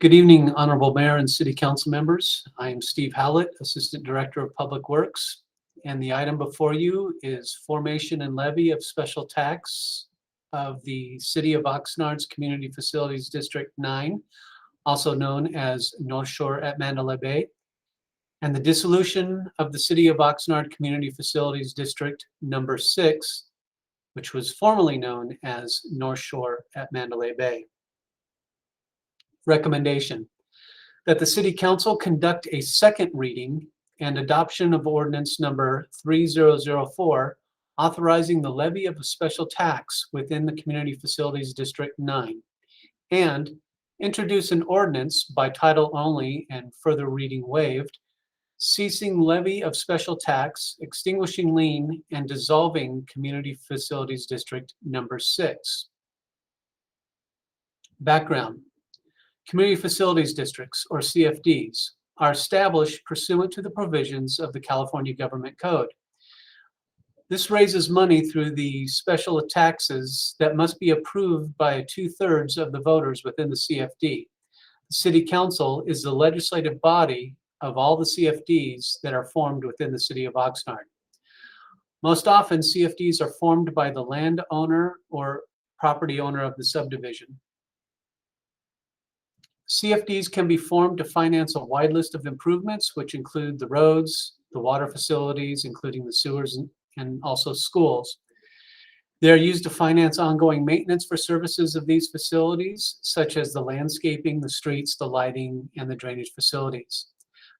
Good evening, Honorable Mayor and City Council members. I am Steve Howlett, Assistant Director of Public Works, and the item before you is formation and levy of special tax of the City of Oxnard's Community Facilities District 9, also known as North Shore at Mandalay Bay, and the dissolution of the City of Oxnard Community Facilities District number 6, which was formerly known as North Shore at Mandalay Bay. Recommendation that the City Council conduct a second reading and adoption of ordinance number 3004, authorizing the levy of a special tax within the Community Facilities District 9, and introduce an ordinance by title only and further reading waived, ceasing levy of special tax, extinguishing lien, and dissolving Community Facilities District number 6. Background. Community Facilities Districts, or CFDs, are established pursuant to the provisions of the California Government Code. This raises money through the special taxes that must be approved by 2/3 of the voters within the CFD. The City Council is the legislative body of all the CFDs that are formed within the City of Oxnard. Most often, CFDs are formed by the landowner or property owner of the subdivision. CFDs can be formed to finance a wide list of improvements, which include the roads, the water facilities, including the sewers, and also schools. They are used to finance ongoing maintenance for services of these facilities, such as the landscaping, the streets, the lighting, and the drainage facilities.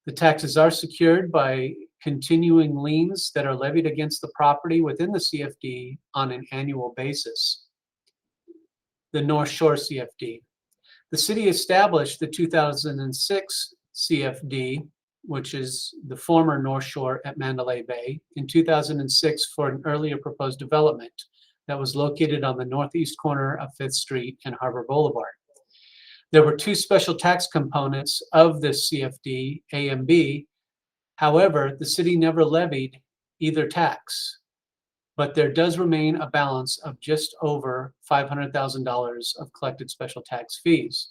The taxes are secured by continuing liens that are levied against the property within the CFD on an annual basis. The North Shore CFD. The city established the 2006 CFD, which is the former North Shore at Mandalay Bay, in 2006 for an earlier proposed development that was located on the northeast corner of 5th Street and Harbor Boulevard. There were two special tax components of this CFD, A and B. However, the city never levied either tax, but there does remain a balance of just over $500,000 of collected special tax fees.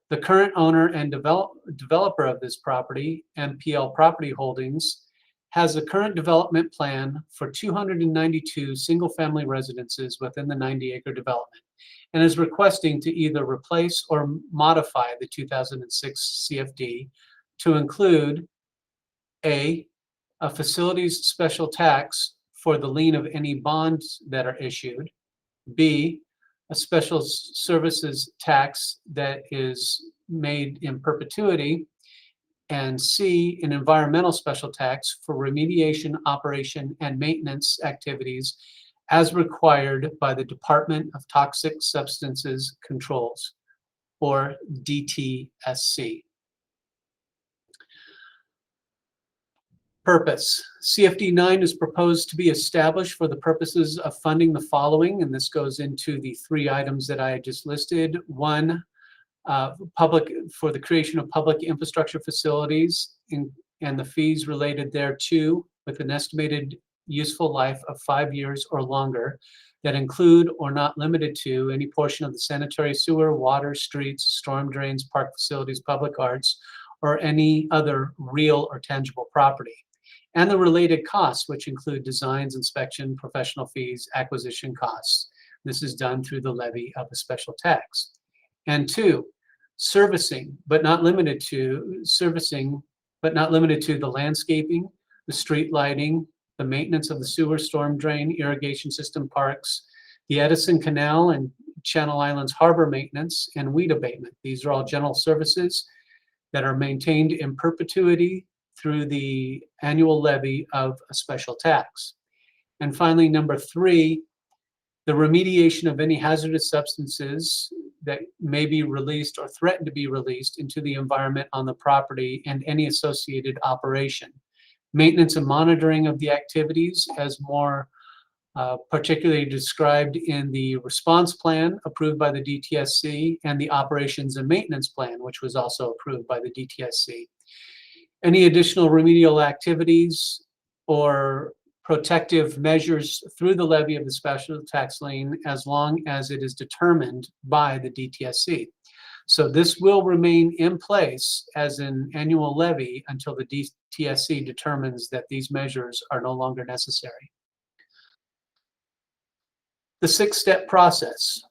The current owner and developer of this property, MPL Property Holdings, has a current development plan for 292 single-family residences within the 90-acre development, and is requesting to either replace or modify the 2006 CFD to include a facilities special tax for the lien of any bonds that are issued, B, a special services tax that is made in perpetuity, and C, an environmental special tax for remediation, operation, and maintenance activities as required by the Department of Toxic Substances Controls, or DTSC. Purpose. CFD 9 is proposed to be established for the purposes of funding the following, and this goes into the 3 items that I just listed. 1, for the creation of public infrastructure facilities and the fees related thereto, with an estimated useful life of 5 years or longer, that include or not limited to any portion of the sanitary sewer, water, streets, storm drains, park facilities, public arts, or any other real or tangible property, and the related costs, which include designs, inspection, professional fees, acquisition costs. This is done through the levy of a special tax. And 2, servicing, but not limited to the landscaping, the street lighting, the maintenance of the sewer, storm drain, irrigation system, parks, the Edison Canal and Channel Islands harbor maintenance, and weed abatement. These are all general services that are maintained in perpetuity through the annual levy of a special tax. And finally, number 3, the remediation of any hazardous substances that may be released or threaten to be released into the environment on the property and any associated operation. Maintenance and monitoring of the activities, as more particularly described in the response plan approved by the DTSC, and the operations and maintenance plan, which was also approved by the DTSC. Any additional remedial activities or protective measures through the levy of the special tax lien, as long as it is determined by the DTSC. So this will remain in place as an annual levy until the DTSC determines that these measures are no longer necessary. The 6-step process.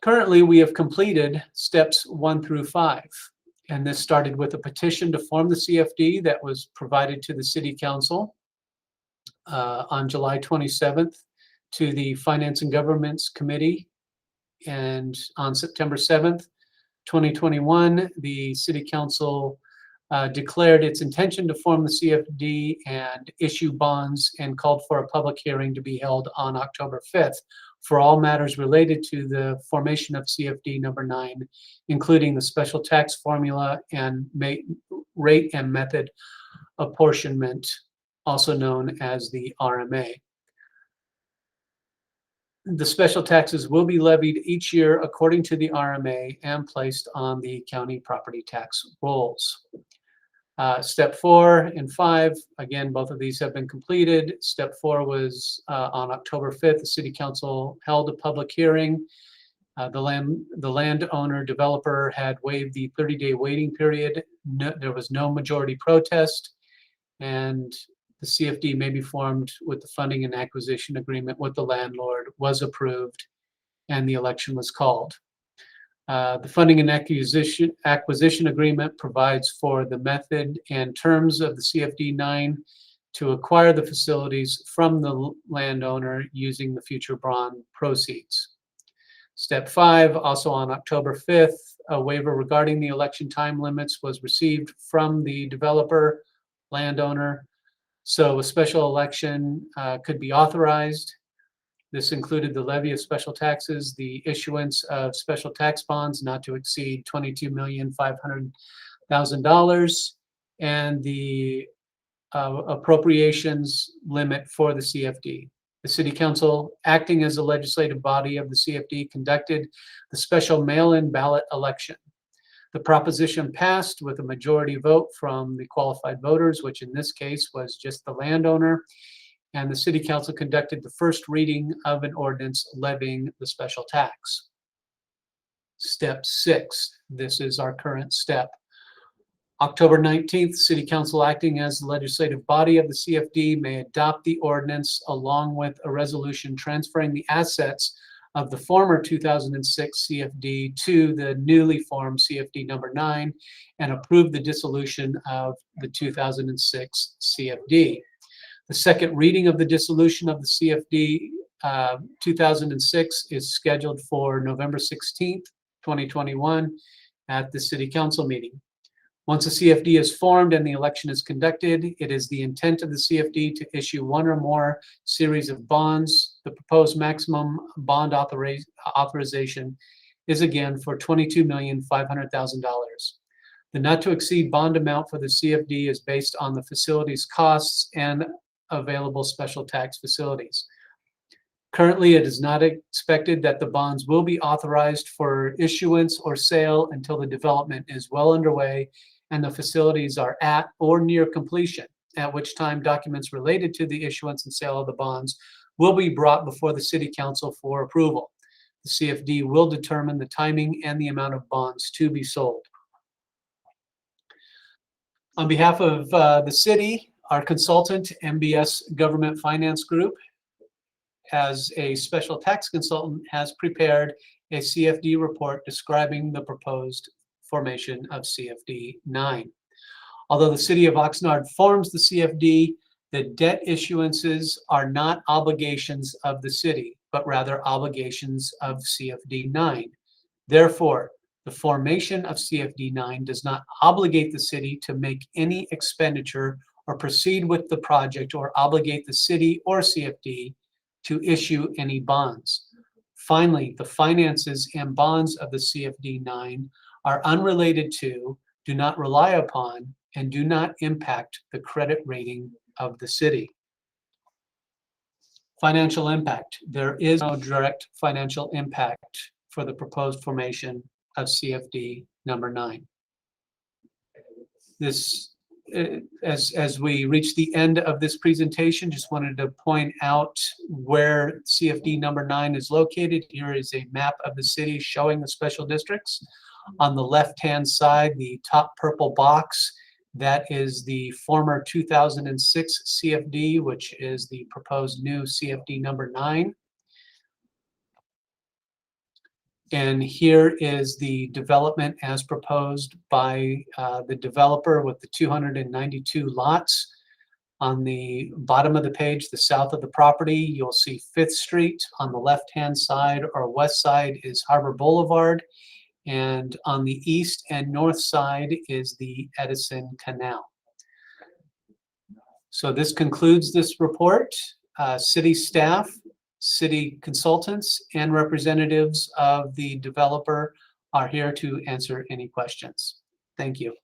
Currently, we have completed steps 1 through 5. And this started with a petition to form the CFD that was provided to the City Council on July 27th, to the Finance and Governments Committee, and on September 7th, 2021, the City Council declared its intention to form the CFD and issue bonds, and called for a public hearing to be held on October 5th for all matters related to the formation of CFD number 9, including the special tax formula and rate and method apportionment, also known as the RMA. The special taxes will be levied each year according to the RMA and placed on the county property tax rolls. Step 4 and 5, again, both of these have been completed. Step 4 was on October 5th, the City Council held a public hearing. The landowner developer had waived the 30-day waiting period. There was no majority protest, and the CFD may be formed with the funding and acquisition agreement with the landlord was approved, and the election was called. The funding and acquisition agreement provides for the method and terms of the CFD 9 to acquire the facilities from the landowner using the future bond proceeds. Step 5, also on October 5th, a waiver regarding the election time limits was received from the developer landowner, so a special election could be authorized. This included the levy of special taxes, the issuance of special tax bonds not to exceed $22,500,000, and the appropriations limit for the CFD. The City Council, acting as a legislative body of the CFD, conducted the special mail-in ballot election. The proposition passed with a majority vote from the qualified voters, which in this case was just the landowner, and the City Council conducted the first reading of an ordinance levying the special tax. Step 6, this is our current step. October 19th, City Council, acting as the legislative body of the CFD, may adopt the ordinance along with a resolution transferring the assets of the former 2006 CFD to the newly formed CFD number 9 and approve the dissolution of the 2006 CFD. The second reading of the dissolution of the CFD 2006 is scheduled for November 16th, 2021 at the City Council meeting. Once a CFD is formed and the election is conducted, it is the intent of the CFD to issue one or more series of bonds. The proposed maximum bond authorization is again for $22,500,000. The not to exceed bond amount for the CFD is based on the facility's costs and available special tax facilities. Currently, it is not expected that the bonds will be authorized for issuance or sale until the development is well underway and the facilities are at or near completion, at which time documents related to the issuance and sale of the bonds will be brought before the City Council for approval. The CFD will determine the timing and the amount of bonds to be sold. On behalf of the city, our consultant, MBS Government Finance Group, as a special tax consultant, has prepared a CFD report describing the proposed formation of CFD 9. Although the city of Oxnard forms the CFD, the debt issuances are not obligations of the city, but rather obligations of CFD 9. Therefore, the formation of CFD 9 does not obligate the city to make any expenditure or proceed with the project or obligate the city or CFD to issue any bonds. Finally, the finances and bonds of the CFD 9 are unrelated to, do not rely upon, and do not impact the credit rating of the city. Financial impact. There is no direct financial impact for the proposed formation of CFD number 9. This as we reach the end of this presentation, just wanted to point out where CFD number 9 is located. Here is a map of the city showing the special districts. On the left-hand side, the top purple box, that is the former 2006 CFD, which is the proposed new CFD number 9. And here is the development as proposed by the developer with the 292 lots. On the bottom of the page, the south of the property, you'll see 5th Street. On the left-hand side or west side is Harbor Boulevard. And on the east and north side is the Edison Canal. So this concludes this report. City staff, city consultants, and representatives of the developer are here to answer any questions. Thank you.